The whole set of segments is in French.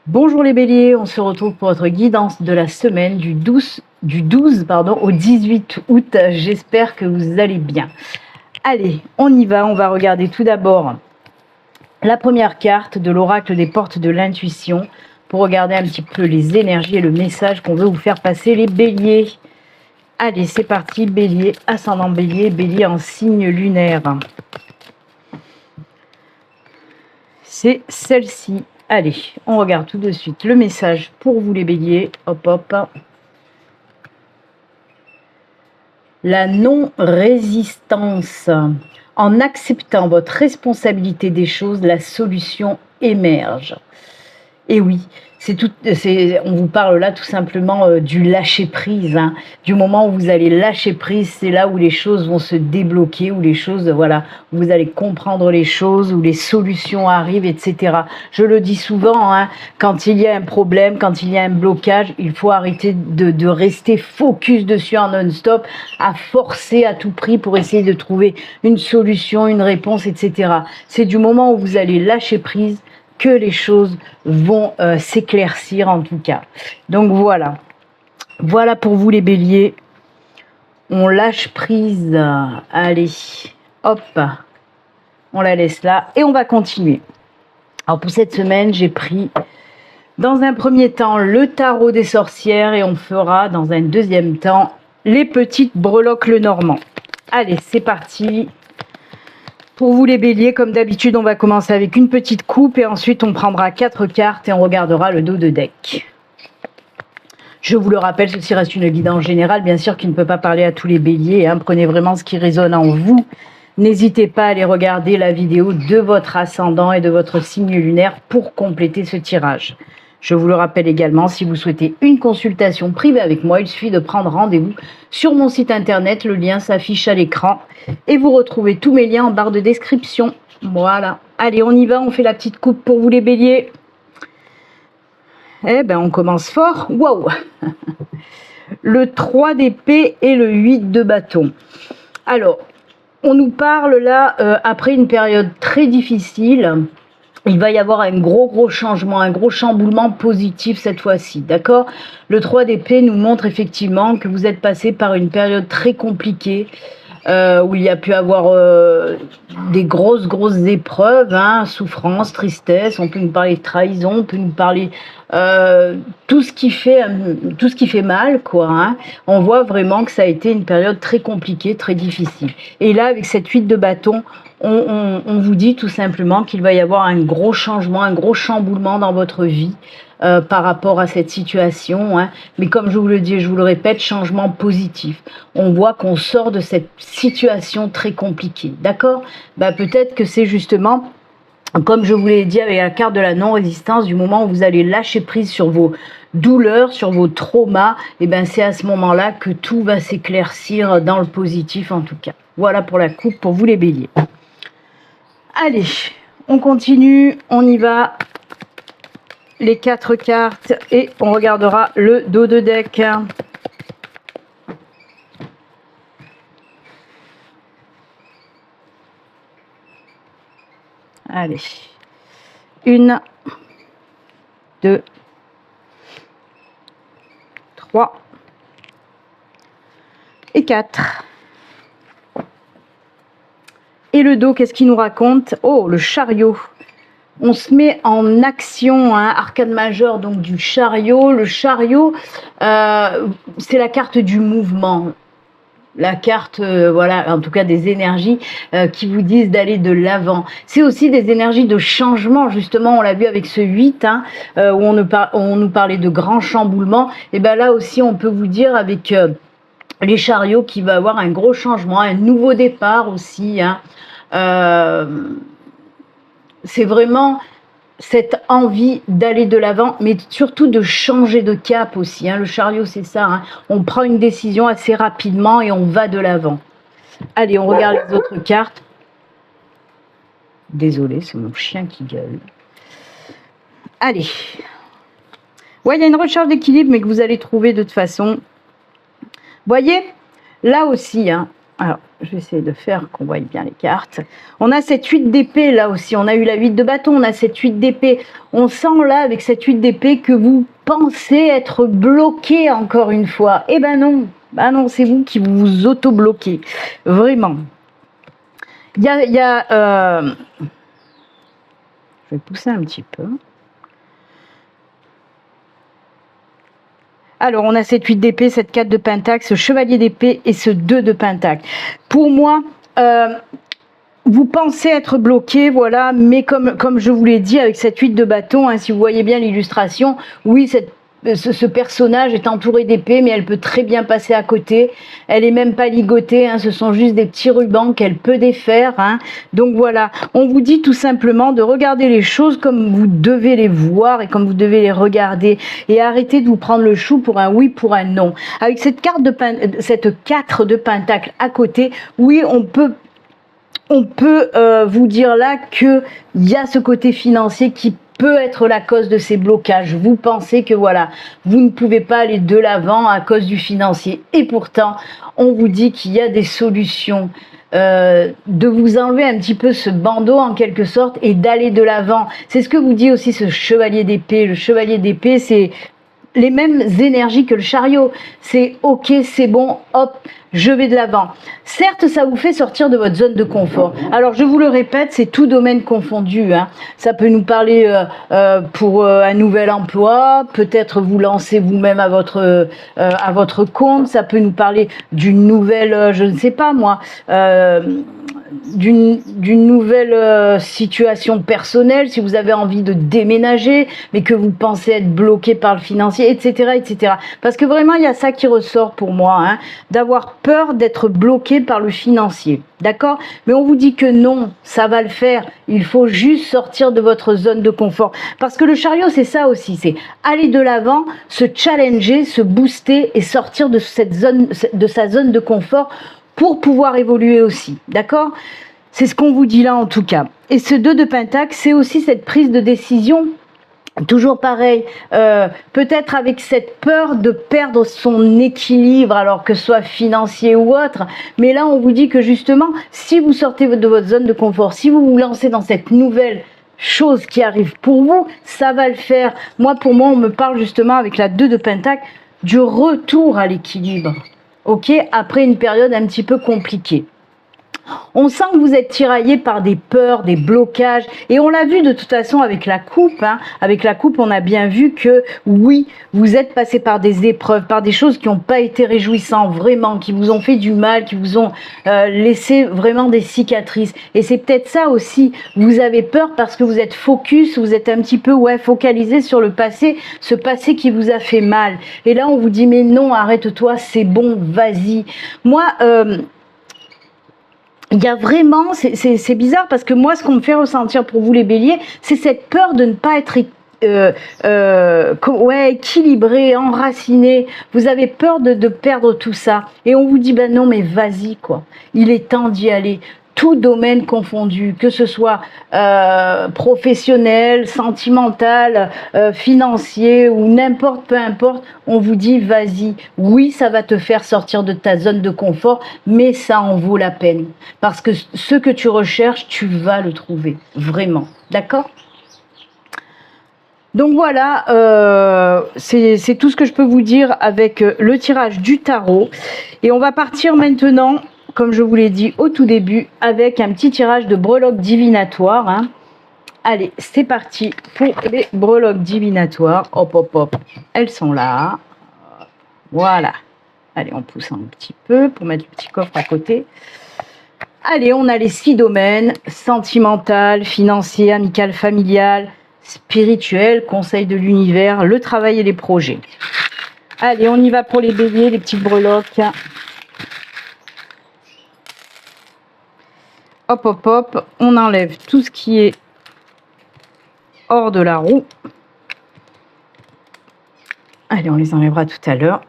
Bonjour les béliers, on se retrouve pour votre guidance de la semaine du 12 au 18 août. J'espère que vous allez bien. Allez, on y va, on va regarder tout d'abord la première carte de l'oracle des portes de l'intuition pour regarder un petit peu les énergies et le message qu'on veut vous faire passer les béliers. Allez, c'est parti, bélier, ascendant bélier, bélier en signe lunaire. C'est celle-ci. Allez, on regarde tout de suite le message pour vous les béliers. Hop, hop. La non-résistance. En acceptant votre responsabilité des choses, la solution émerge. Et oui, on vous parle là tout simplement du lâcher-prise. Du moment où vous allez lâcher prise, c'est là où les choses vont se débloquer, où les choses, voilà, où vous allez comprendre les choses, où les solutions arrivent, etc. Je le dis souvent, quand il y a un problème, quand il y a un blocage, il faut arrêter de rester focus dessus en non-stop, à forcer à tout prix pour essayer de trouver une solution, une réponse, etc. C'est du moment où vous allez lâcher prise que les choses vont s'éclaircir en tout cas. Donc voilà. Voilà pour vous les béliers. On lâche prise. Allez, hop. On la laisse là et on va continuer. Alors pour cette semaine, j'ai pris dans un premier temps le tarot des sorcières et on fera dans un deuxième temps les petites breloques Lenormand. Allez, c'est parti. Pour vous les béliers, comme d'habitude, on va commencer avec une petite coupe et ensuite on prendra 4 cartes et on regardera le dos de deck. Je vous le rappelle, ceci reste une guidance générale, bien sûr, qui ne peut pas parler à tous les béliers. Prenez vraiment ce qui résonne en vous. N'hésitez pas à aller regarder la vidéo de votre ascendant et de votre signe lunaire pour compléter ce tirage. Je vous le rappelle également, si vous souhaitez une consultation privée avec moi, il suffit de prendre rendez-vous sur mon site internet. Le lien s'affiche à l'écran et vous retrouvez tous mes liens en barre de description. Voilà. Allez, on y va, on fait la petite coupe pour vous les béliers. Eh ben, on commence fort. Waouh. Le 3 d'épée et le 8 de bâton. Alors, on nous parle là, après une période très difficile, il va y avoir un gros changement, un gros chamboulement positif cette fois-ci, d'accord? Le 3 d'épée nous montre effectivement que vous êtes passé par une période très compliquée, où il y a pu avoir des grosses épreuves, souffrance, tristesse, on peut nous parler de trahison, on peut nous parler tout ce qui fait mal, quoi. On voit vraiment que ça a été une période très compliquée, très difficile. Et là, avec cette 8 de bâton, on vous dit tout simplement qu'il va y avoir un gros changement, un gros chamboulement dans votre vie par rapport à cette situation. Mais comme je vous le dis et je vous le répète, changement positif. On voit qu'on sort de cette situation très compliquée. D'accord ? Peut-être que c'est justement, comme je vous l'ai dit avec la carte de la non-résistance, du moment où vous allez lâcher prise sur vos douleurs, sur vos traumas, c'est à ce moment-là que tout va s'éclaircir dans le positif en tout cas. Voilà pour la coupe pour vous les béliers. Allez, on continue, on y va. Les 4 cartes et on regardera le dos de deck. Allez. 1, 2, 3 et 4. Et le dos, qu'est-ce qu'il nous raconte? Oh, le chariot. On se met en action, arcane majeure donc du chariot. Le chariot, c'est la carte du mouvement. La carte, voilà, en tout cas des énergies qui vous disent d'aller de l'avant. C'est aussi des énergies de changement, justement, on l'a vu avec ce 8, où on nous parlait de grands chamboulements. Et là aussi, on peut vous dire avec les chariots qu'il va y avoir un gros changement, un nouveau départ aussi. C'est vraiment cette envie d'aller de l'avant, mais surtout de changer de cap aussi. Le chariot, c'est ça. On prend une décision assez rapidement et on va de l'avant. Allez, on regarde les autres cartes. Désolée, c'est mon chien qui gueule. Allez. Ouais, il y a une recherche d'équilibre, mais que vous allez trouver de toute façon. Voyez, là aussi, alors, je vais essayer de faire qu'on voie bien les cartes. On a cette 8 d'épée là aussi, on a eu la 8 de bâton, on a cette 8 d'épée. On sent là avec cette 8 d'épée que vous pensez être bloqué encore une fois. Eh ben non, c'est vous qui vous auto-bloquez, vraiment. Il y a je vais pousser un petit peu. Alors, on a cette 8 d'épée, cette 4 de pentacle, ce chevalier d'épée et ce 2 de pentacle. Pour moi, vous pensez être bloqué, voilà, mais comme je vous l'ai dit, avec cette 8 de bâton, hein, si vous voyez bien l'illustration, oui, ce personnage est entouré d'épées, mais elle peut très bien passer à côté. Elle est même pas ligotée, hein, ce sont juste des petits rubans qu'elle peut défaire. Hein. Donc voilà, on vous dit tout simplement de regarder les choses comme vous devez les voir et comme vous devez les regarder. Et arrêtez de vous prendre le chou pour un oui, pour un non. Avec cette cette 4 de pentacle à côté, oui, on peut vous dire là qu'il y a ce côté financier qui peut être la cause de ces blocages. Vous pensez que voilà, vous ne pouvez pas aller de l'avant à cause du financier. Et pourtant, on vous dit qu'il y a des solutions. De vous enlever un petit peu ce bandeau en quelque sorte et d'aller de l'avant. C'est ce que vous dit aussi ce chevalier d'épée. Le chevalier d'épée, c'est les mêmes énergies que le chariot. C'est ok, c'est bon, hop, je vais de l'avant. Certes, ça vous fait sortir de votre zone de confort. Alors, je vous le répète, c'est tout domaine confondu. Hein. Ça peut nous parler pour un nouvel emploi, peut-être vous lancer vous-même à votre compte. Ça peut nous parler d'une nouvelle, je ne sais pas moi, d'une nouvelle situation personnelle, si vous avez envie de déménager, mais que vous pensez être bloqué par le financier, etc., etc. Parce que vraiment, il y a ça qui ressort pour moi, hein, d'avoir peur d'être bloqué par le financier, d'accord? Mais on vous dit que non, ça va le faire. Il faut juste sortir de votre zone de confort. Parce que le chariot, c'est ça aussi, c'est aller de l'avant, se challenger, se booster et sortir de sa zone de confort pour pouvoir évoluer aussi, d'accord? C'est ce qu'on vous dit là en tout cas. Et ce 2 de pentacle, c'est aussi cette prise de décision. Toujours pareil, peut-être avec cette peur de perdre son équilibre, alors que ce soit financier ou autre. Mais là, on vous dit que justement, si vous sortez de votre zone de confort, si vous vous lancez dans cette nouvelle chose qui arrive pour vous, ça va le faire. Pour moi, on me parle justement avec la 2 de pentacle du retour à l'équilibre. Ok, après une période un petit peu compliquée. On sent que vous êtes tiraillé par des peurs, des blocages, et on l'a vu de toute façon avec la coupe. Hein. Avec la coupe, on a bien vu que oui, vous êtes passé par des épreuves, par des choses qui n'ont pas été réjouissantes vraiment, qui vous ont fait du mal, qui vous ont laissé vraiment des cicatrices. Et c'est peut-être ça aussi. Vous avez peur parce que vous êtes focus, vous êtes un petit peu focalisé sur le passé, ce passé qui vous a fait mal. Et là, on vous dit mais non, arrête-toi, c'est bon, vas-y. Moi. Il y a vraiment, c'est bizarre parce que moi, ce qu'on me fait ressentir pour vous les béliers, c'est cette peur de ne pas être équilibré, enraciné. Vous avez peur de perdre tout ça. Et on vous dit, ben non, mais vas-y, quoi. Il est temps d'y aller. Tout domaine confondu, que ce soit professionnel, sentimental, financier ou n'importe, peu importe, on vous dit vas-y. Oui, ça va te faire sortir de ta zone de confort, mais ça en vaut la peine. Parce que ce que tu recherches, tu vas le trouver, vraiment. D'accord ? Donc voilà, c'est tout ce que je peux vous dire avec le tirage du tarot. Et on va partir maintenant, comme je vous l'ai dit au tout début, avec un petit tirage de breloques divinatoires. Hein. Allez, c'est parti pour les breloques divinatoires. Hop, hop, hop. Elles sont là. Voilà. Allez, on pousse un petit peu pour mettre le petit coffre à côté. Allez, on a les 6 domaines. Sentimental, financier, amical, familial, spirituel, conseil de l'univers, le travail et les projets. Allez, on y va pour les béliers, les petites breloques. Hop, hop, hop, on enlève tout ce qui est hors de la roue. Allez, on les enlèvera tout à l'heure.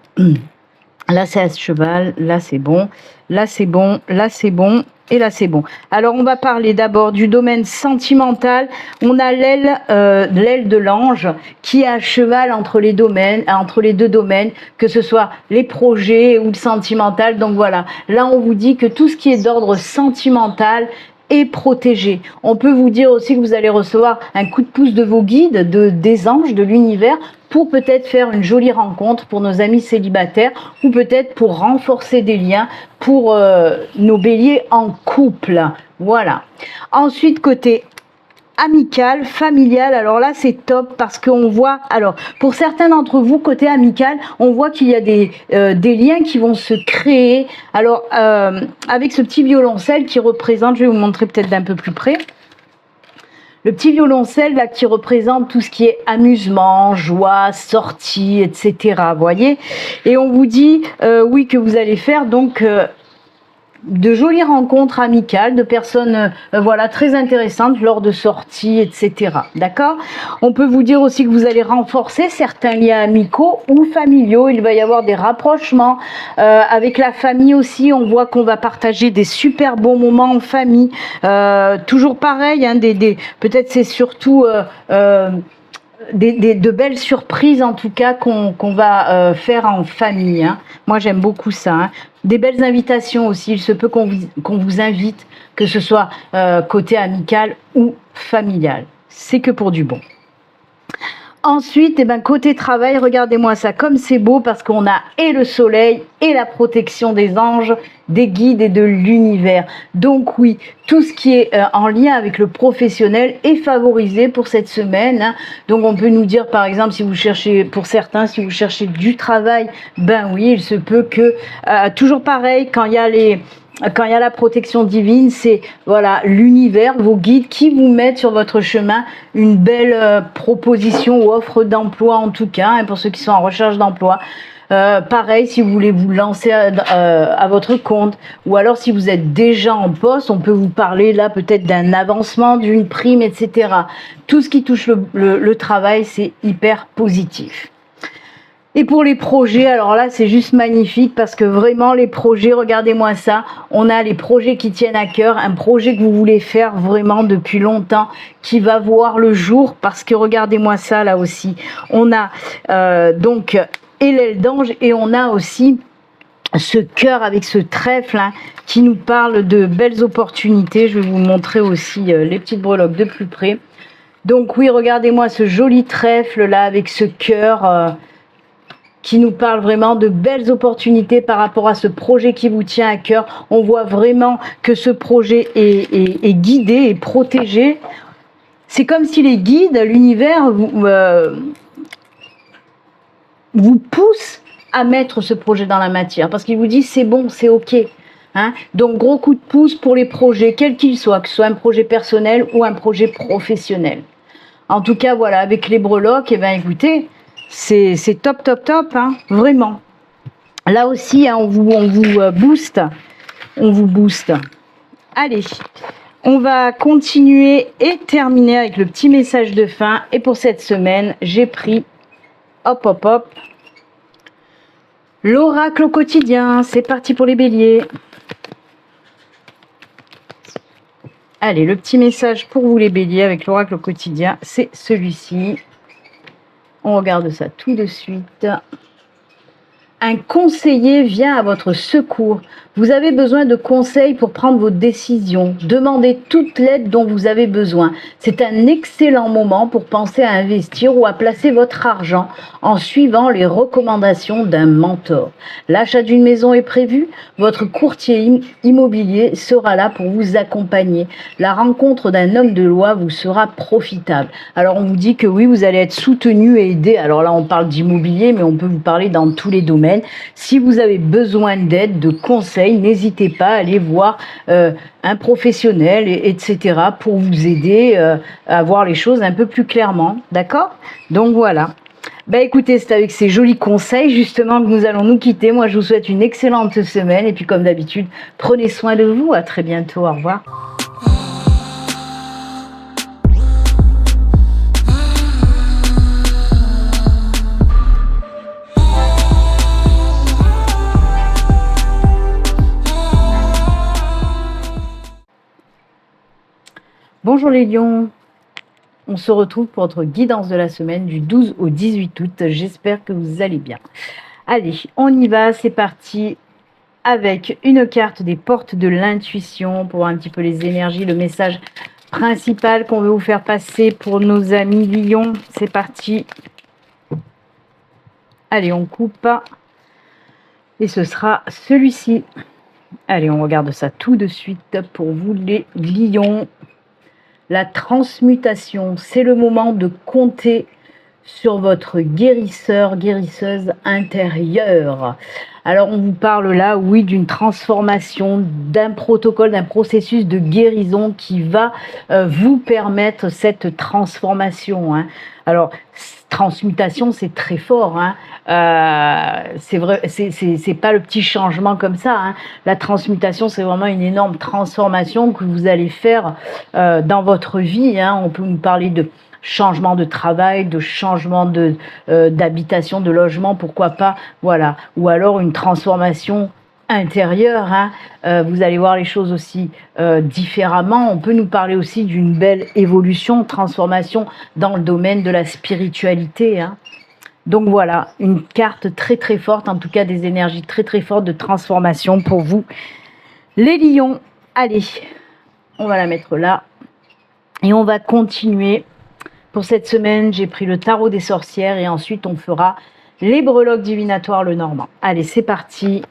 Là, c'est à ce cheval, là, c'est bon. Là, c'est bon, là, c'est bon. Et là, c'est bon. Alors, on va parler d'abord du domaine sentimental. On a l'aile de l'ange qui est à cheval entre les domaines, entre les deux domaines, que ce soit les projets ou le sentimental. Donc voilà, là, on vous dit que tout ce qui est d'ordre sentimental est protégé. On peut vous dire aussi que vous allez recevoir un coup de pouce de vos guides, des anges, de l'univers, pour peut-être faire une jolie rencontre pour nos amis célibataires ou peut-être pour renforcer des liens pour nos béliers en couple. Voilà. Ensuite, côté amical, familial, alors là c'est top parce qu'on voit, alors pour certains d'entre vous, côté amical, on voit qu'il y a des liens qui vont se créer. Alors avec ce petit violoncelle qui représente, je vais vous montrer peut-être d'un peu plus près, le petit violoncelle là qui représente tout ce qui est amusement, joie, sortie, etc. Vous voyez, et on vous dit oui que vous allez faire donc de jolies rencontres amicales, de personnes voilà, très intéressantes lors de sorties, etc. D'accord? On peut vous dire aussi que vous allez renforcer certains liens amicaux ou familiaux. Il va y avoir des rapprochements. Avec la famille aussi, on voit qu'on va partager des super bons moments en famille. Toujours pareil, hein, peut-être c'est surtout... de belles surprises en tout cas qu'on va faire en famille. Hein. Moi j'aime beaucoup ça. Hein. Des belles invitations aussi. Il se peut qu'on vous invite, que ce soit côté amical ou familial. C'est que pour du bon. Ensuite, côté travail, regardez-moi ça, comme c'est beau parce qu'on a et le soleil et la protection des anges, des guides et de l'univers. Donc oui, tout ce qui est en lien avec le professionnel est favorisé pour cette semaine. Hein. Donc on peut nous dire par exemple, si vous cherchez, pour certains, si vous cherchez du travail, ben oui, il se peut que, toujours pareil, quand il y a la protection divine, c'est voilà l'univers, vos guides qui vous mettent sur votre chemin une belle proposition ou offre d'emploi en tout cas, hein, pour ceux qui sont en recherche d'emploi. Pareil, si vous voulez vous lancer à votre compte ou alors si vous êtes déjà en poste, on peut vous parler là peut-être d'un avancement, d'une prime, etc. Tout ce qui touche le travail, c'est hyper positif. Et pour les projets, alors là, c'est juste magnifique parce que vraiment, les projets, regardez-moi ça, on a les projets qui tiennent à cœur, un projet que vous voulez faire vraiment depuis longtemps, qui va voir le jour parce que regardez-moi ça là aussi. On a donc et l'aile d'ange et on a aussi ce cœur avec ce trèfle hein, qui nous parle de belles opportunités. Je vais vous montrer aussi les petites breloques de plus près. Donc oui, regardez-moi ce joli trèfle là avec ce cœur qui nous parle vraiment de belles opportunités par rapport à ce projet qui vous tient à cœur. On voit vraiment que ce projet est guidé et protégé. C'est comme si les guides, l'univers, vous poussent à mettre ce projet dans la matière parce qu'ils vous disent c'est bon, c'est ok. Hein, donc gros coup de pouce pour les projets, quels qu'ils soient, que ce soit un projet personnel ou un projet professionnel. En tout cas, voilà, avec les breloques, eh ben, écoutez, c'est top, top, top, hein, vraiment. Là aussi, hein, on vous booste. On vous booste. Allez, on va continuer et terminer avec le petit message de fin. Et pour cette semaine, j'ai pris, hop, hop, hop, l'oracle au quotidien. C'est parti pour les béliers. Allez, le petit message pour vous les béliers avec l'oracle au quotidien, c'est celui-ci. On regarde ça tout de suite. Un conseiller vient à votre secours. Vous avez besoin de conseils pour prendre vos décisions. Demandez toute l'aide dont vous avez besoin. C'est un excellent moment pour penser à investir ou à placer votre argent en suivant les recommandations d'un mentor. L'achat d'une maison est prévu. Votre courtier immobilier sera là pour vous accompagner. La rencontre d'un homme de loi vous sera profitable. Alors on vous dit que oui, vous allez être soutenu et aidé. Alors là, on parle d'immobilier, mais on peut vous parler dans tous les domaines. Si vous avez besoin d'aide, de conseils, n'hésitez pas à aller voir un professionnel, etc. pour vous aider à voir les choses un peu plus clairement. D'accord? Donc voilà. Ben écoutez, c'est avec ces jolis conseils justement que nous allons nous quitter. Moi, je vous souhaite une excellente semaine et puis comme d'habitude, prenez soin de vous. À très bientôt. Au revoir. Bonjour les lions, on se retrouve pour votre guidance de la semaine du 12 au 18 août. J'espère que vous allez bien. Allez, on y va, c'est parti avec une carte des portes de l'intuition pour voir un petit peu les énergies, le message principal qu'on veut vous faire passer pour nos amis lions. C'est parti. Allez, on coupe. Et ce sera celui-ci. Allez, on regarde ça tout de suite pour vous les lions. La transmutation, c'est le moment de compter sur votre guérisseur, guérisseuse intérieure. Alors on vous parle là, oui, d'une transformation, d'un protocole, d'un processus de guérison qui va vous permettre cette transformation. Alors, transmutation, c'est très fort. C'est vrai, c'est pas le petit changement comme ça. La transmutation, c'est vraiment une énorme transformation que vous allez faire dans votre vie. On peut nous parler de changement de travail, de changement d'habitation, de logement, pourquoi pas, voilà. Ou alors une transformation intérieure, vous allez voir les choses aussi différemment. On peut nous parler aussi d'une belle évolution, transformation dans le domaine de la spiritualité. Donc voilà, une carte très très forte, en tout cas des énergies très très fortes de transformation pour vous. Les lions, allez, on va la mettre là et on va continuer. Pour cette semaine, j'ai pris le tarot des sorcières et ensuite on fera les breloques divinatoires le normand. Allez, c'est parti.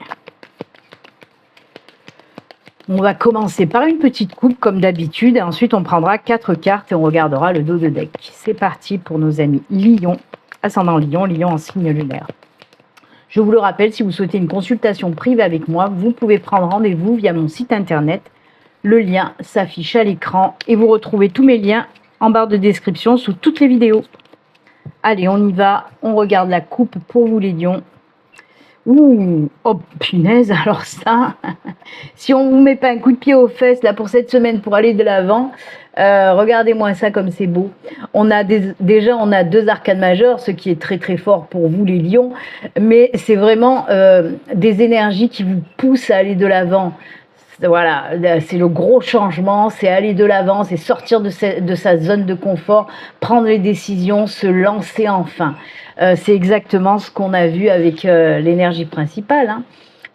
On va commencer par une petite coupe comme d'habitude et ensuite on prendra 4 cartes et on regardera le dos de deck. C'est parti pour nos amis lions, ascendant lion, lion en signe lunaire. Je vous le rappelle, si vous souhaitez une consultation privée avec moi, vous pouvez prendre rendez-vous via mon site internet. Le lien s'affiche à l'écran et vous retrouvez tous mes liens en barre de description sous toutes les vidéos. Allez, on y va. On regarde la coupe pour vous les lions. Ouh, oh punaise, alors ça, si on vous met pas un coup de pied aux fesses là pour cette semaine pour aller de l'avant, regardez-moi ça comme c'est beau. On a déjà on a 2 arcanes majeures, ce qui est très très fort pour vous les lions, mais c'est vraiment des énergies qui vous poussent à aller de l'avant. Voilà, c'est le gros changement, c'est aller de l'avant, c'est sortir de sa zone de confort, prendre les décisions, se lancer enfin. C'est exactement ce qu'on a vu avec l'énergie principale.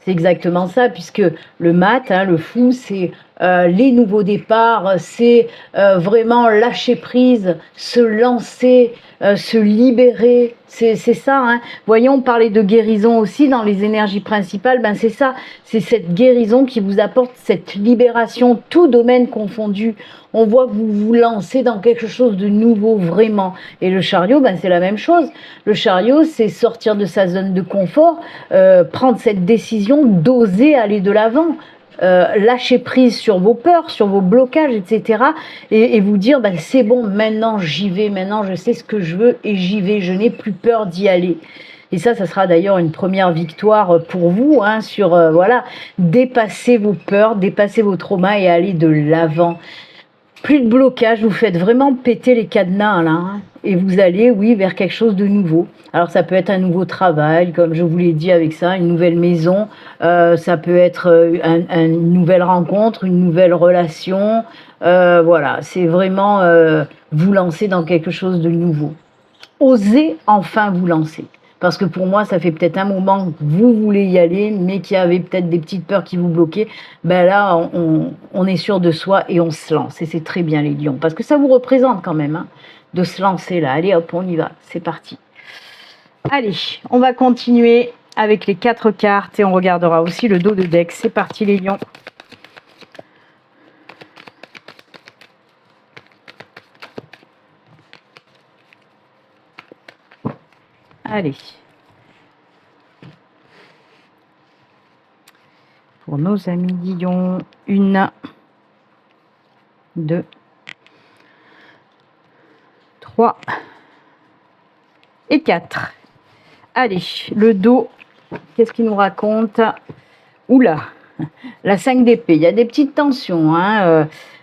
C'est exactement ça, puisque le mat, le fou, c'est les nouveaux départs, c'est vraiment lâcher prise, se lancer, se libérer, c'est ça. Voyons, on parlait de guérison aussi dans les énergies principales, c'est ça, c'est cette guérison qui vous apporte cette libération, tout domaine confondu. On voit que vous vous lancez dans quelque chose de nouveau, vraiment. Et le chariot, c'est la même chose. Le chariot, c'est sortir de sa zone de confort, prendre cette décision d'oser aller de l'avant. Lâcher prise sur vos peurs, sur vos blocages, etc. Et vous dire, c'est bon, maintenant j'y vais, maintenant je sais ce que je veux et j'y vais, je n'ai plus peur d'y aller. Et ça sera d'ailleurs une première victoire pour vous, sur dépasser vos peurs, dépasser vos traumas et aller de l'avant. Plus de blocage, vous faites vraiment péter les cadenas là, et vous allez, oui, vers quelque chose de nouveau. Alors ça peut être un nouveau travail, comme je vous l'ai dit avec ça, une nouvelle maison, ça peut être une nouvelle rencontre, une nouvelle relation, voilà, c'est vraiment vous lancer dans quelque chose de nouveau. Osez enfin vous lancer. Parce que pour moi, ça fait peut-être un moment que vous voulez y aller, mais qu'il y avait peut-être des petites peurs qui vous bloquaient. Là, on est sûr de soi et on se lance. Et c'est très bien les lions, parce que ça vous représente quand même, de se lancer là. Allez hop, on y va, c'est parti. Allez, on va continuer avec les 4 cartes et on regardera aussi le dos de deck. C'est parti les lions. Allez. Pour nos amis lions, 1, 2, 3 et 4. Allez, le dos, qu'est-ce qu'il nous raconte? Oula, la 5 d'épée, il y a des petites tensions.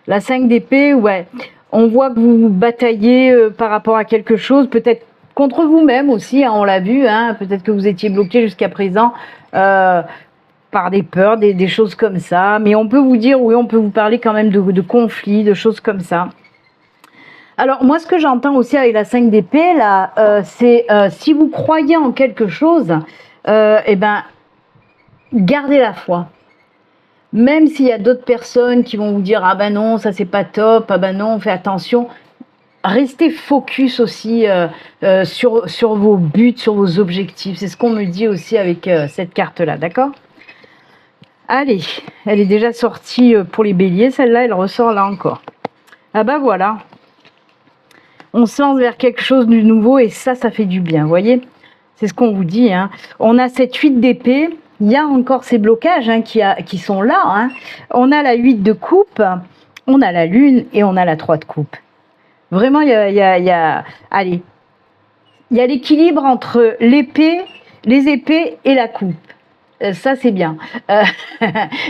La 5 d'épée, ouais, on voit que vous bataillez par rapport à quelque chose, peut-être contre vous-même aussi, on l'a vu, peut-être que vous étiez bloqué jusqu'à présent par des peurs, des choses comme ça. Mais on peut vous dire, oui, on peut vous parler quand même de conflits, de choses comme ça. Alors, moi, ce que j'entends aussi avec la 5 d'épée, là, c'est si vous croyez en quelque chose, eh ben, gardez la foi. Même s'il y a d'autres personnes qui vont vous dire « Ah ben non, ça c'est pas top, ah ben non, fais attention », restez focus aussi sur vos buts, sur vos objectifs. C'est ce qu'on me dit aussi avec cette carte-là, d'accord? Allez, elle est déjà sortie pour les béliers, celle-là, elle ressort là encore. Ah ben voilà, on se lance vers quelque chose de nouveau et ça fait du bien, vous voyez? C'est ce qu'on vous dit, hein. On a cette 8 d'épée, il y a encore ces blocages hein, qui sont là. Hein. On a la 8 de coupe, on a la lune et on a la 3 de coupe. Vraiment, il y a l'équilibre entre l'épée, les épées et la coupe. Ça, c'est bien.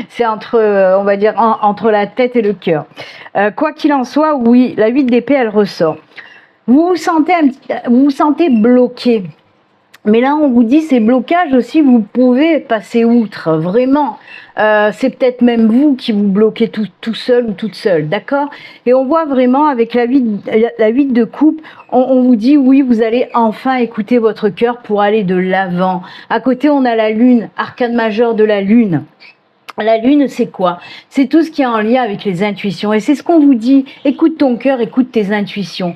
C'est entre, on va dire, entre la tête et le cœur. Quoi qu'il en soit, oui, la 8 d'épée, elle ressort. Vous vous sentez bloqué. Mais là, on vous dit, ces blocages aussi, vous pouvez passer outre, vraiment. C'est peut-être même vous qui vous bloquez tout seul ou toute seule, d'accord? Et on voit vraiment, avec la 8 de coupe, on vous dit, oui, vous allez enfin écouter votre cœur pour aller de l'avant. À côté, on a la lune, arcane majeure de la lune. La lune, c'est quoi? C'est tout ce qui est en lien avec les intuitions. Et c'est ce qu'on vous dit, écoute ton cœur, écoute tes intuitions.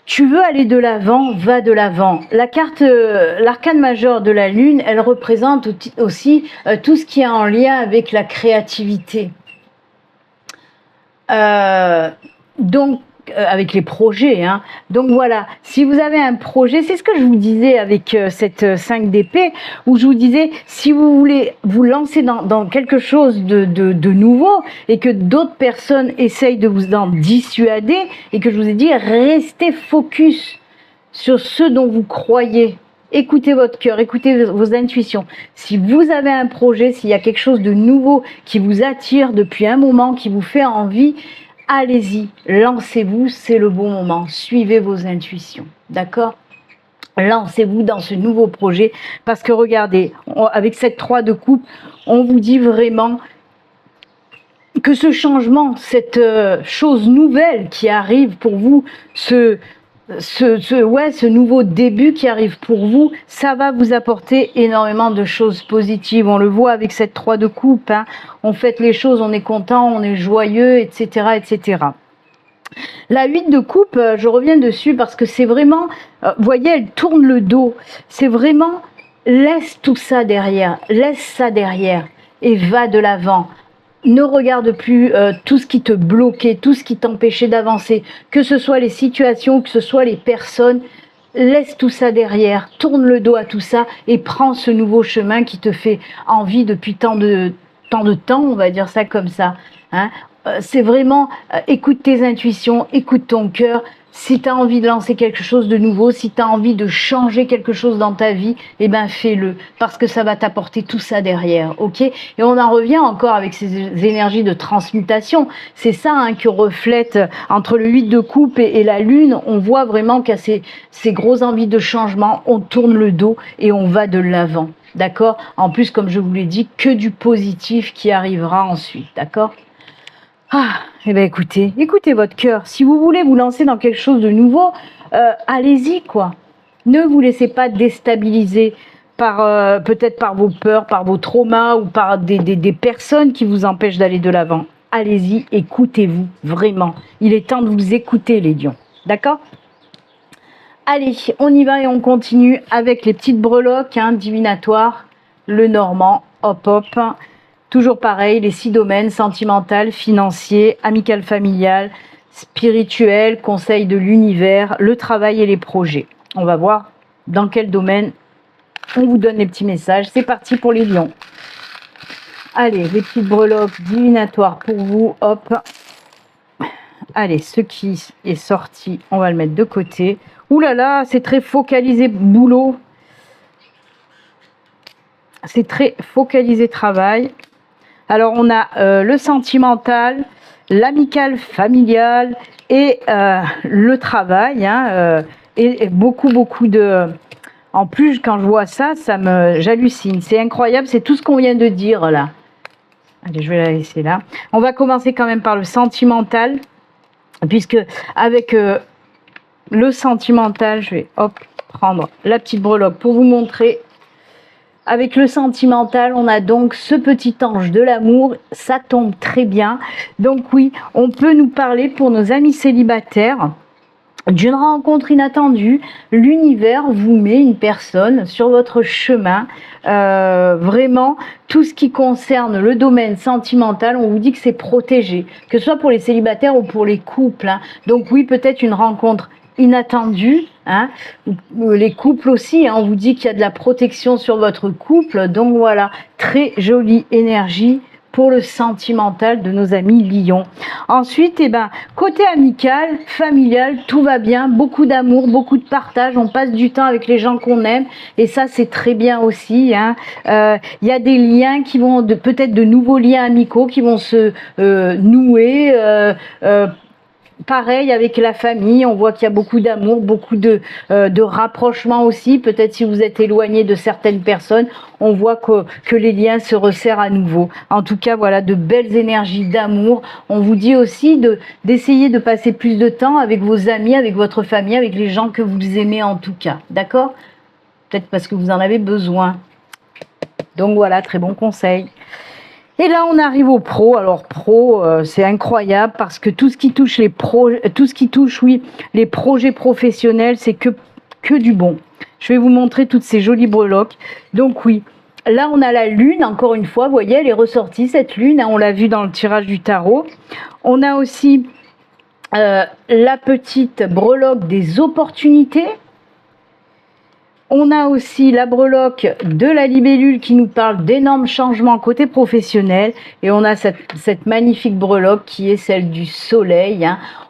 Tu veux aller de l'avant, va de l'avant. La carte, l'arcane majeure de la lune, elle représente aussi tout ce qui est en lien avec la créativité. Donc, avec les projets. Hein. Donc voilà, si vous avez un projet, c'est ce que je vous disais avec cette 5 d'épée, où je vous disais, si vous voulez vous lancer dans quelque chose de nouveau, et que d'autres personnes essayent de vous en dissuader, et que je vous ai dit, restez focus sur ce dont vous croyez. Écoutez votre cœur, écoutez vos intuitions. Si vous avez un projet, s'il y a quelque chose de nouveau qui vous attire depuis un moment, qui vous fait envie, allez-y, lancez-vous, c'est le bon moment. Suivez vos intuitions, d'accord? Lancez-vous dans ce nouveau projet parce que regardez, avec cette 3 de coupe, on vous dit vraiment que ce changement, cette chose nouvelle qui arrive pour vous, ce nouveau début qui arrive pour vous, ça va vous apporter énormément de choses positives. On le voit avec cette 3 de coupe, hein. On fait les choses, on est content, on est joyeux, etc., etc. La 8 de coupe, je reviens dessus parce que c'est vraiment, vous voyez, elle tourne le dos. C'est vraiment, laisse tout ça derrière, laisse ça derrière et va de l'avant. Ne regarde plus tout ce qui te bloquait, tout ce qui t'empêchait d'avancer, que ce soit les situations, que ce soit les personnes. Laisse tout ça derrière, tourne le dos à tout ça et prends ce nouveau chemin qui te fait envie depuis tant de temps, on va dire ça comme ça. Hein. C'est vraiment, écoute tes intuitions, écoute ton cœur. Si tu as envie de lancer quelque chose de nouveau, si tu as envie de changer quelque chose dans ta vie, eh ben fais-le, parce que ça va t'apporter tout ça derrière, ok? Et on en revient encore avec ces énergies de transmutation. C'est ça hein, qui reflète entre le 8 de coupe et la lune. On voit vraiment qu'il y a ces grosses envies de changement. On tourne le dos et on va de l'avant, d'accord? En plus, comme je vous l'ai dit, que du positif qui arrivera ensuite, d'accord? Ah, eh bien écoutez votre cœur. Si vous voulez vous lancer dans quelque chose de nouveau, allez-y quoi. Ne vous laissez pas déstabiliser par peut-être par vos peurs, par vos traumas ou par des personnes qui vous empêchent d'aller de l'avant. Allez-y, écoutez-vous, vraiment. Il est temps de vous écouter les lions, d'accord? Allez, on y va et on continue avec les petites breloques hein, divinatoires, le normand, hop hop. Toujours pareil, les 6 domaines, sentimental, financier, amical familial, spirituel, conseil de l'univers, le travail et les projets. On va voir dans quel domaine on vous donne les petits messages. C'est parti pour les lions. Allez, les petites breloques divinatoires pour vous, hop. Allez, ce qui est sorti, on va le mettre de côté. Ouh là là, c'est très focalisé boulot. C'est très focalisé travail. Alors, on a le sentimental, l'amical familial et le travail. Hein, et beaucoup de... En plus, quand je vois ça, j'hallucine. C'est incroyable, c'est tout ce qu'on vient de dire là. Allez, je vais la laisser là. On va commencer quand même par le sentimental. puisque avec le sentimental, je vais prendre la petite breloque pour vous montrer. Avec le sentimental, on a donc ce petit ange de l'amour, ça tombe très bien. Donc oui, on peut nous parler pour nos amis célibataires d'une rencontre inattendue. L'univers vous met une personne sur votre chemin. Vraiment, tout ce qui concerne le domaine sentimental, on vous dit que c'est protégé, que ce soit pour les célibataires ou pour les couples. Donc oui, peut-être une rencontre inattendue, les couples aussi, on vous dit qu'il y a de la protection sur votre couple. Donc voilà, très jolie énergie pour le sentimental de nos amis lions. Ensuite, côté amical, familial, tout va bien, beaucoup d'amour, beaucoup de partage, on passe du temps avec les gens qu'on aime, et ça c'est très bien aussi. Y a des liens qui vont, peut-être de nouveaux liens amicaux qui vont se nouer. Pareil avec la famille, on voit qu'il y a beaucoup d'amour, beaucoup de rapprochement aussi. Peut-être si vous êtes éloigné de certaines personnes, on voit que les liens se resserrent à nouveau. En tout cas, voilà, de belles énergies d'amour. On vous dit aussi d'essayer de passer plus de temps avec vos amis, avec votre famille, avec les gens que vous aimez en tout cas. D'accord? Peut-être parce que vous en avez besoin. Donc voilà, très bon conseil. Et là, on arrive au pro. Alors pro, c'est incroyable parce que tout ce qui touche les projets professionnels, c'est que du bon. Je vais vous montrer toutes ces jolies breloques. Donc oui, là on a la lune. Encore une fois, vous voyez, elle est ressortie cette lune. On l'a vu dans le tirage du tarot. On a aussi la petite breloque des opportunités. On a aussi la breloque de la libellule qui nous parle d'énormes changements côté professionnel. Et on a cette magnifique breloque qui est celle du soleil.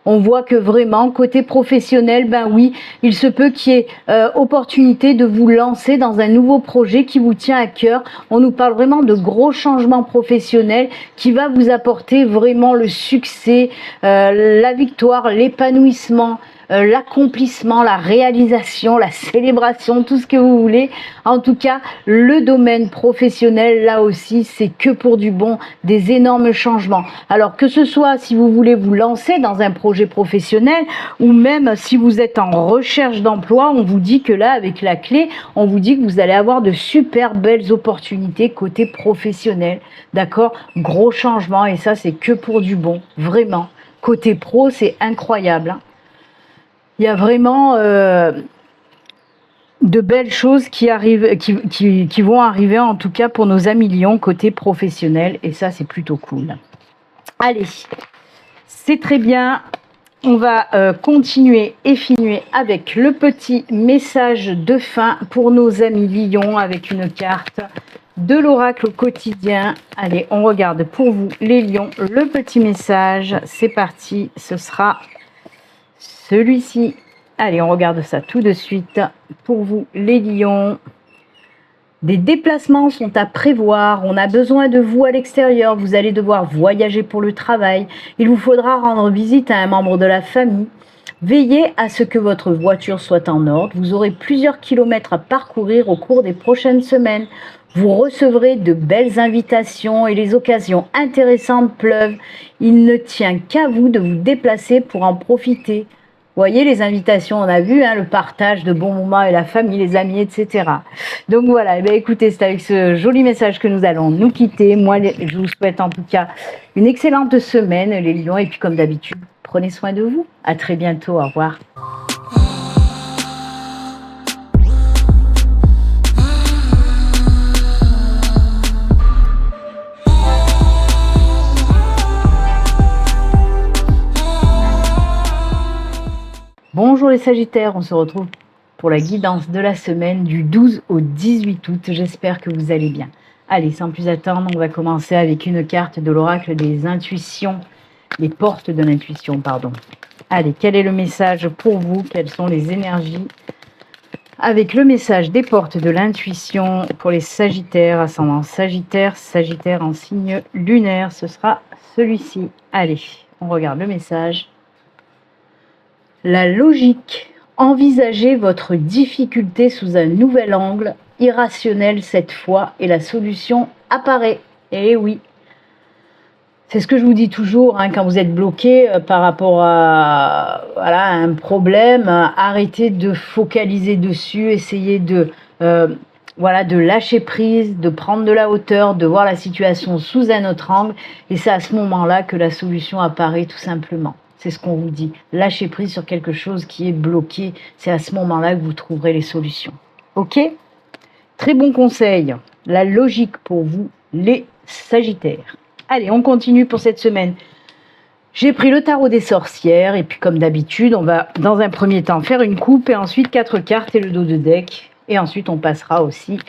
On voit que vraiment, côté professionnel, oui, il se peut qu'il y ait opportunité de vous lancer dans un nouveau projet qui vous tient à cœur. On nous parle vraiment de gros changements professionnels qui va vous apporter vraiment le succès, la victoire, l'épanouissement, l'accomplissement, la réalisation, la célébration, tout ce que vous voulez. En tout cas, le domaine professionnel, là aussi, c'est que pour du bon, des énormes changements. Alors que ce soit si vous voulez vous lancer dans un projet professionnel ou même si vous êtes en recherche d'emploi, on vous dit que là, avec la clé, on vous dit que vous allez avoir de super belles opportunités côté professionnel. D'accord? Gros changements et ça, c'est que pour du bon, vraiment. Côté pro, c'est incroyable. Il y a vraiment de belles choses qui arrivent, qui vont arriver en tout cas pour nos amis lions côté professionnel et ça c'est plutôt cool. Allez, c'est très bien. On va continuer et finir avec le petit message de fin pour nos amis lions avec une carte de l'oracle quotidien. Allez, on regarde pour vous les lions le petit message. C'est parti, ce sera celui-ci. Allez, on regarde ça tout de suite. Pour vous, les lions, des déplacements sont à prévoir. On a besoin de vous à l'extérieur. Vous allez devoir voyager pour le travail. Il vous faudra rendre visite à un membre de la famille. Veillez à ce que votre voiture soit en ordre. Vous aurez plusieurs kilomètres à parcourir au cours des prochaines semaines. Vous recevrez de belles invitations et les occasions intéressantes pleuvent. Il ne tient qu'à vous de vous déplacer pour en profiter. Vous voyez les invitations, on a vu le partage de bons moments et la famille, les amis, etc. Donc voilà, écoutez, c'est avec ce joli message que nous allons nous quitter. Moi, je vous souhaite en tout cas une excellente semaine, les lions. Et puis comme d'habitude, prenez soin de vous. À très bientôt, au revoir. Bonjour les Sagittaires, on se retrouve pour la guidance de la semaine du 12 au 18 août. J'espère que vous allez bien. Allez, sans plus attendre, on va commencer avec une carte de l'oracle des intuitions, les portes de l'intuition, pardon. Allez, quel est le message pour vous? Quelles sont les énergies? Avec le message des portes de l'intuition pour les Sagittaires, ascendant Sagittaire, Sagittaire en signe lunaire, ce sera celui-ci. Allez, on regarde le message. La logique. Envisagez votre difficulté sous un nouvel angle, irrationnel cette fois, et la solution apparaît. Eh oui. C'est ce que je vous dis toujours, hein, quand vous êtes bloqué par rapport à, voilà, un problème, arrêtez de focaliser dessus, essayez de, voilà, de lâcher prise, de prendre de la hauteur, de voir la situation sous un autre angle, et c'est à ce moment-là que la solution apparaît tout simplement. C'est ce qu'on vous dit. Lâchez prise sur quelque chose qui est bloqué, c'est à ce moment-là que vous trouverez les solutions. Ok ? Très bon conseil, la logique pour vous, les Sagittaires. Allez, on continue pour cette semaine. J'ai pris le tarot des sorcières et puis comme d'habitude, on va dans un premier temps faire une coupe et ensuite 4 cartes et le dos de deck. Et ensuite, on passera aussi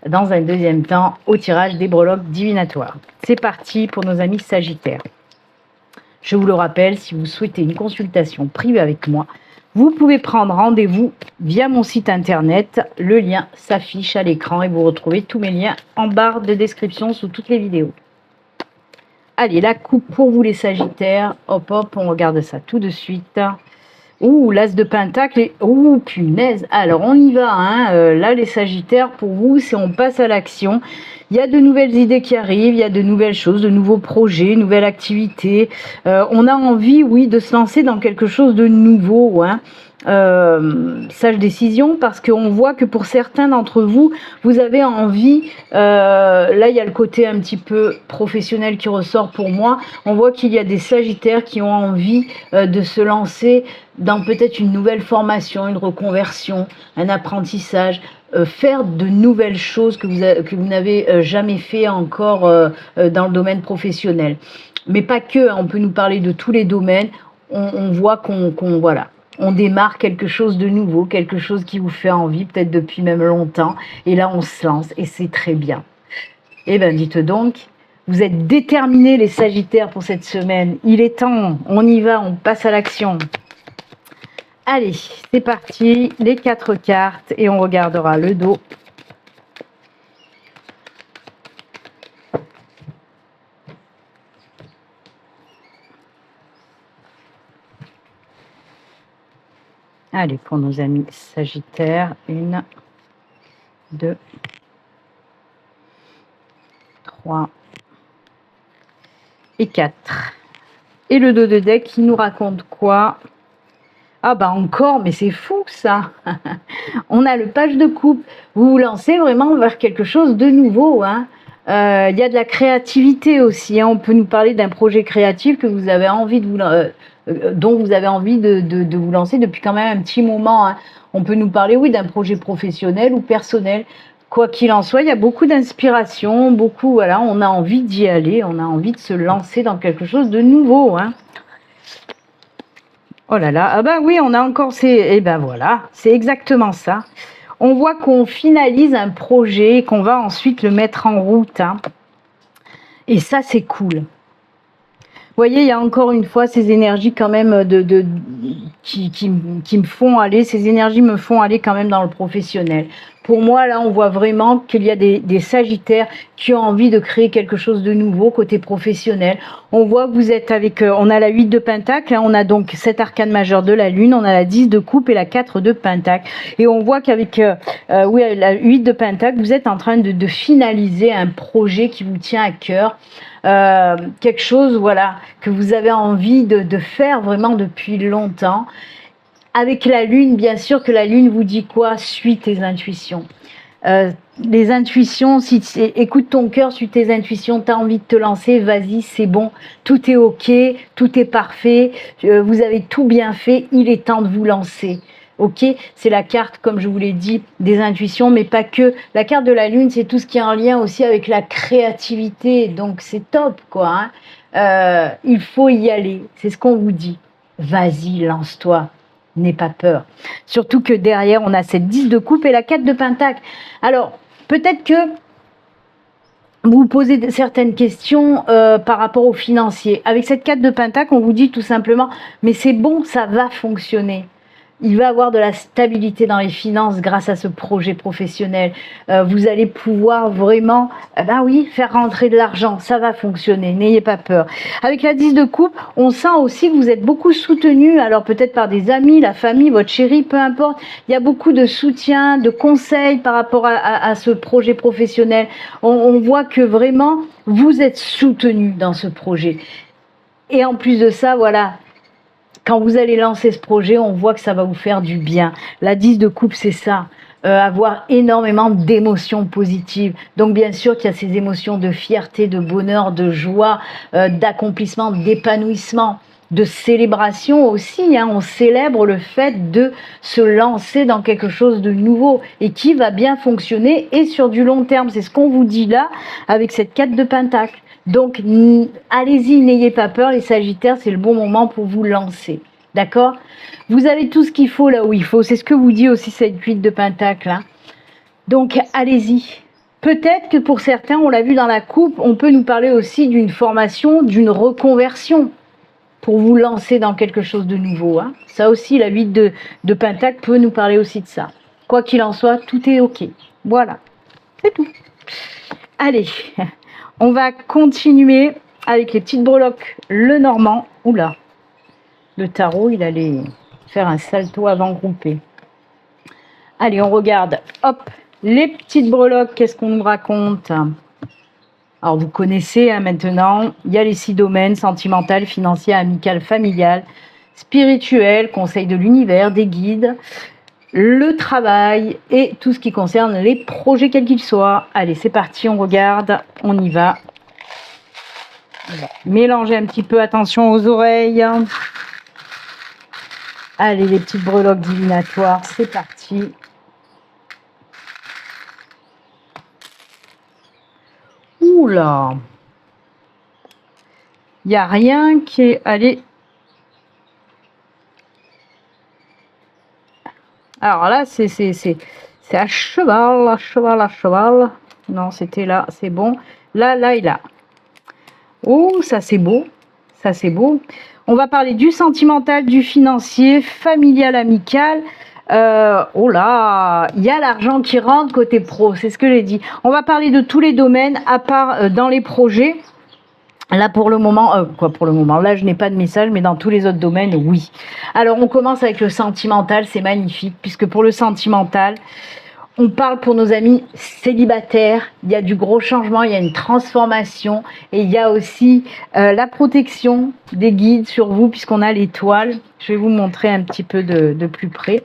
dans un deuxième temps au tirage des breloques divinatoires. C'est parti pour nos amis Sagittaires. Je vous le rappelle, si vous souhaitez une consultation privée avec moi, vous pouvez prendre rendez-vous via mon site internet. Le lien s'affiche à l'écran et vous retrouvez tous mes liens en barre de description sous toutes les vidéos. Allez, la coupe pour vous les Sagittaires. Hop, hop, on regarde ça tout de suite. Ouh, l'as de pentacle. Ouh, punaise. Alors, on y va. Hein. Là, les Sagittaires, pour vous, c'est on passe à l'action. Il y a de nouvelles idées qui arrivent, il y a de nouvelles choses, de nouveaux projets, nouvelles activités. On a envie, oui, de se lancer dans quelque chose de nouveau. Hein. Sage décision, parce qu'on voit que pour certains d'entre vous, vous avez envie, là il y a le côté un petit peu professionnel qui ressort pour moi, on voit qu'il y a des Sagittaires qui ont envie de se lancer dans peut-être une nouvelle formation, une reconversion, un apprentissage, faire de nouvelles choses que vous n'avez jamais fait encore dans le domaine professionnel. Mais pas que, hein, on peut nous parler de tous les domaines, on voit qu'on voilà. On démarre quelque chose de nouveau, quelque chose qui vous fait envie, peut-être depuis même longtemps. Et là, on se lance et c'est très bien. Eh bien, dites donc, vous êtes déterminés les Sagittaires pour cette semaine. Il est temps, on y va, on passe à l'action. Allez, c'est parti, les 4 cartes et on regardera le dos. Allez, pour nos amis Sagittaires, 1, 2, 3 et 4. Et le dos de deck qui nous raconte quoi? Ah bah encore, mais c'est fou ça. On a le page de coupe. Vous vous lancez vraiment vers quelque chose de nouveau. Hein. Il y a de la créativité aussi. Hein. On peut nous parler d'un projet créatif que vous avez envie de vous... dont vous avez envie de vous lancer depuis quand même un petit moment. Hein. On peut nous parler, oui, d'un projet professionnel ou personnel. Quoi qu'il en soit, il y a beaucoup d'inspiration, beaucoup, voilà, on a envie d'y aller, on a envie de se lancer dans quelque chose de nouveau. Hein. Oh là là, ah ben oui, on a encore ces... Eh ben voilà, c'est exactement ça. On voit qu'on finalise un projet et qu'on va ensuite le mettre en route. Hein. Et ça, c'est cool. Vous voyez, il y a encore une fois ces énergies quand même qui me font aller, ces énergies me font aller quand même dans le professionnel. Pour moi, là, on voit vraiment qu'il y a des Sagittaires qui ont envie de créer quelque chose de nouveau côté professionnel. On voit que vous êtes avec, on a la 8 de Pentacle, hein, on a donc cet arcane majeur de la Lune, on a la 10 de Coupe et la 4 de Pentacle. Et on voit qu'avec oui, la 8 de Pentacle, vous êtes en train de finaliser un projet qui vous tient à cœur. Quelque chose, voilà, que vous avez envie de faire vraiment depuis longtemps. Avec la Lune, bien sûr que la Lune vous dit quoi? Suis tes intuitions. Les intuitions, écoute ton cœur, suis tes intuitions, tu as envie de te lancer, vas-y, c'est bon, tout est ok, tout est parfait, vous avez tout bien fait, il est temps de vous lancer. Ok, c'est la carte, comme je vous l'ai dit, des intuitions, mais pas que. La carte de la Lune, c'est tout ce qui est en lien aussi avec la créativité, donc c'est top, quoi. Hein. Il faut y aller, c'est ce qu'on vous dit. Vas-y, lance-toi. N'aie pas peur. Surtout que derrière, on a cette 10 de coupe et la 4 de pentacle. Alors, peut-être que vous vous posez certaines questions par rapport au financier. Avec cette 4 de pentacle, on vous dit tout simplement, mais c'est bon, ça va fonctionner. Il va avoir de la stabilité dans les finances grâce à ce projet professionnel. Vous allez pouvoir vraiment, ben oui, faire rentrer de l'argent. Ça va fonctionner, n'ayez pas peur. Avec la 10 de coupe, on sent aussi que vous êtes beaucoup soutenu. Alors peut-être par des amis, la famille, votre chéri, peu importe. Il y a beaucoup de soutien, de conseils par rapport à ce projet professionnel. On voit que vraiment, vous êtes soutenu dans ce projet. Et en plus de ça, voilà, quand vous allez lancer ce projet, on voit que ça va vous faire du bien. La 10 de coupe, c'est ça. Avoir énormément d'émotions positives. Donc bien sûr qu'il y a ces émotions de fierté, de bonheur, de joie, d'accomplissement, d'épanouissement, de célébration aussi. Hein. On célèbre le fait de se lancer dans quelque chose de nouveau et qui va bien fonctionner et sur du long terme. C'est ce qu'on vous dit là avec cette 4 de Pentacle. Donc, allez-y, n'ayez pas peur, les Sagittaires, c'est le bon moment pour vous lancer. D'accord? Vous avez tout ce qu'il faut là où il faut. C'est ce que vous dit aussi cette 8 de Pentacle. Hein. Donc, allez-y. Peut-être que pour certains, on l'a vu dans la coupe, on peut nous parler aussi d'une formation, d'une reconversion pour vous lancer dans quelque chose de nouveau. Hein. Ça aussi, la 8 de Pentacle peut nous parler aussi de ça. Quoi qu'il en soit, tout est OK. Voilà. C'est tout. Allez. On va continuer avec les petites breloques. Le Normand, oula, le tarot, il allait faire un salto avant groupé. Allez, on regarde, hop, les petites breloques, qu'est-ce qu'on nous raconte? Alors, vous connaissez hein, maintenant, il y a les 6 domaines, sentimental, financier, amical, familial, spirituel, conseil de l'univers, des guides, le travail et tout ce qui concerne les projets quels qu'ils soient. Allez, c'est parti, on regarde, on y va. Mélangez un petit peu, attention aux oreilles. Allez, les petites breloques divinatoires, c'est parti. Oula, il n'y a rien qui est allé. Alors là, c'est à cheval, à cheval, à cheval. Non, c'était là, c'est bon. Là et là. Oh, ça c'est beau. Ça c'est beau. On va parler du sentimental, du financier, familial, amical. Oh là, il y a l'argent qui rentre côté pro, c'est ce que j'ai dit. On va parler de tous les domaines, à part dans les projets. Là pour le moment, là je n'ai pas de message, mais dans tous les autres domaines, oui. Alors on commence avec le sentimental, c'est magnifique, puisque pour le sentimental, on parle pour nos amis célibataires, il y a du gros changement, il y a une transformation, et il y a aussi la protection des guides sur vous, puisqu'on a l'étoile. Je vais vous montrer un petit peu de plus près.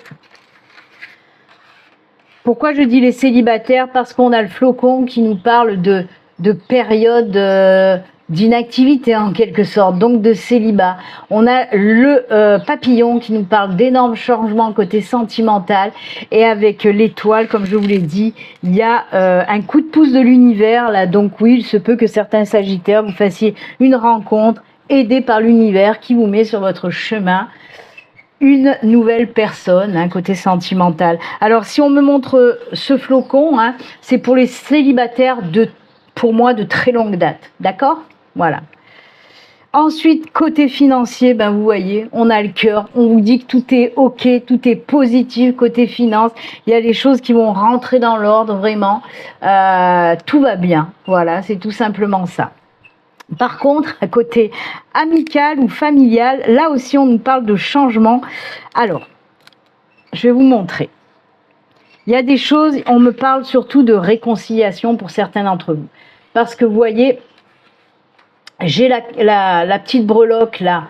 Pourquoi je dis les célibataires? Parce qu'on a le flocon qui nous parle de période d'inactivité en quelque sorte, donc de célibat. On a le papillon qui nous parle d'énormes changements côté sentimental, et avec l'étoile, comme je vous l'ai dit, il y a un coup de pouce de l'univers là, donc oui, il se peut que certains Sagittaires vous fassiez une rencontre aidée par l'univers qui vous met sur votre chemin une nouvelle personne, hein, côté sentimental. Alors si on me montre ce flocon, hein, c'est pour les célibataires pour moi de très longue date, d'accord? Voilà. Ensuite, côté financier, ben vous voyez, on a le cœur, on vous dit que tout est OK, tout est positif côté finance, il y a des choses qui vont rentrer dans l'ordre, vraiment, tout va bien, voilà, c'est tout simplement ça. Par contre, à côté amical ou familial, là aussi on nous parle de changement. Alors, je vais vous montrer. Il y a des choses, on me parle surtout de réconciliation pour certains d'entre vous. Parce que vous voyez, j'ai la petite breloque là.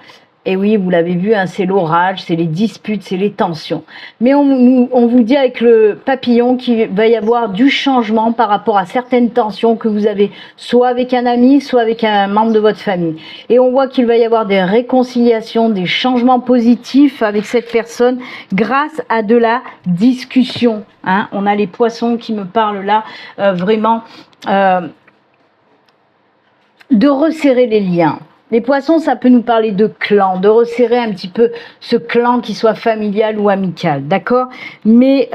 Et oui, vous l'avez vu, hein, c'est l'orage, c'est les disputes, c'est les tensions. Mais on vous dit avec le papillon qu'il va y avoir du changement par rapport à certaines tensions que vous avez, soit avec un ami, soit avec un membre de votre famille. Et on voit qu'il va y avoir des réconciliations, des changements positifs avec cette personne grâce à de la discussion. Hein. On a les poissons qui me parlent là, vraiment, de resserrer les liens. Les poissons, ça peut nous parler de clan, de resserrer un petit peu ce clan qui soit familial ou amical, d'accord? Mais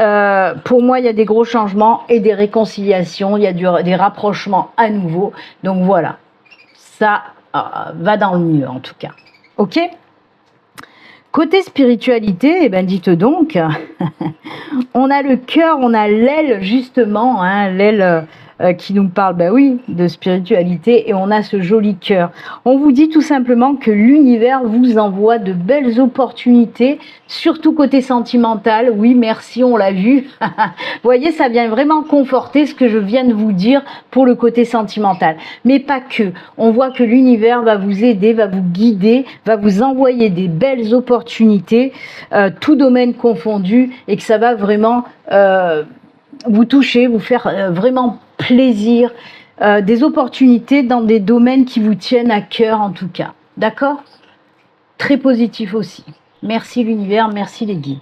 pour moi, il y a des gros changements et des réconciliations, il y a des rapprochements à nouveau. Donc voilà, ça va dans le mieux en tout cas. Ok? Côté spiritualité, eh ben dites donc, on a le cœur, on a l'aile justement, hein, l'aile qui nous parle, ben oui, de spiritualité, et on a ce joli cœur. On vous dit tout simplement que l'univers vous envoie de belles opportunités, surtout côté sentimental. Oui, merci, on l'a vu. Vous voyez, ça vient vraiment conforter ce que je viens de vous dire pour le côté sentimental. Mais pas que. On voit que l'univers va vous aider, va vous guider, va vous envoyer des belles opportunités, tout domaine confondu, et que ça va vraiment vous toucher, vous faire vraiment plaisir, des opportunités dans des domaines qui vous tiennent à cœur en tout cas. D'accord? Très positif aussi. Merci l'univers, merci les guides.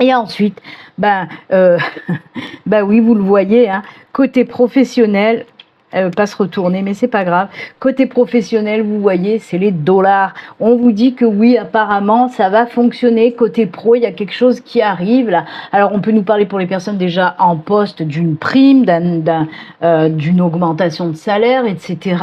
Et ensuite, bah oui, vous le voyez, hein, côté professionnel, elle veut pas se retourner, mais c'est pas grave. Côté professionnel, vous voyez, c'est les dollars. On vous dit que oui, apparemment, ça va fonctionner. Côté pro, il y a quelque chose qui arrive là. Alors, on peut nous parler pour les personnes déjà en poste d'une prime, d'une augmentation de salaire, etc.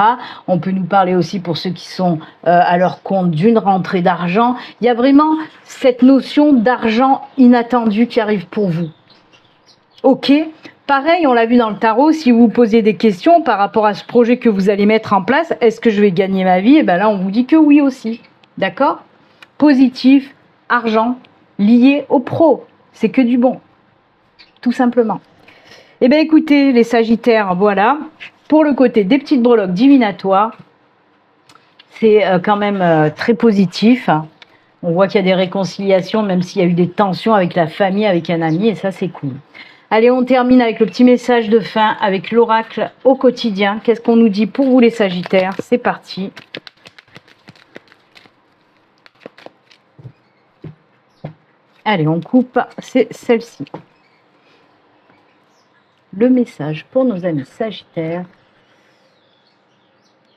On peut nous parler aussi pour ceux qui sont à leur compte d'une rentrée d'argent. Il y a vraiment cette notion d'argent inattendu qui arrive pour vous. Ok. Pareil, on l'a vu dans le tarot, si vous vous posez des questions par rapport à ce projet que vous allez mettre en place, est-ce que je vais gagner ma vie? Et bien là, on vous dit que oui aussi. D'accord? Positif, argent, lié au pro. C'est que du bon. Tout simplement. Eh bien écoutez, les Sagittaires, voilà. Pour le côté des petites breloques divinatoires, c'est quand même très positif. On voit qu'il y a des réconciliations, même s'il y a eu des tensions avec la famille, avec un ami, et ça, c'est cool. Allez, on termine avec le petit message de fin, avec l'oracle au quotidien. Qu'est-ce qu'on nous dit pour vous les Sagittaires? C'est parti. Allez, on coupe, c'est celle-ci. Le message pour nos amis Sagittaires.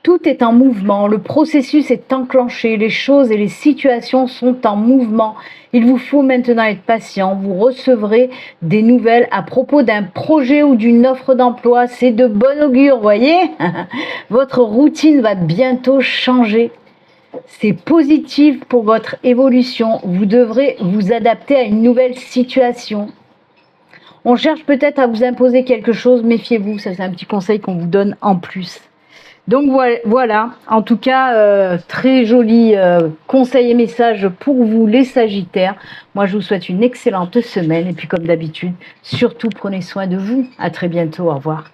Tout est en mouvement, le processus est enclenché, les choses et les situations sont en mouvement. Il vous faut maintenant être patient, vous recevrez des nouvelles à propos d'un projet ou d'une offre d'emploi. C'est de bon augure, voyez. Votre routine va bientôt changer. C'est positif pour votre évolution. Vous devrez vous adapter à une nouvelle situation. On cherche peut-être à vous imposer quelque chose, méfiez-vous, ça c'est un petit conseil qu'on vous donne en plus. Donc voilà, en tout cas, très joli conseil et message pour vous les Sagittaires. Moi, je vous souhaite une excellente semaine et puis comme d'habitude, surtout prenez soin de vous. À très bientôt, au revoir.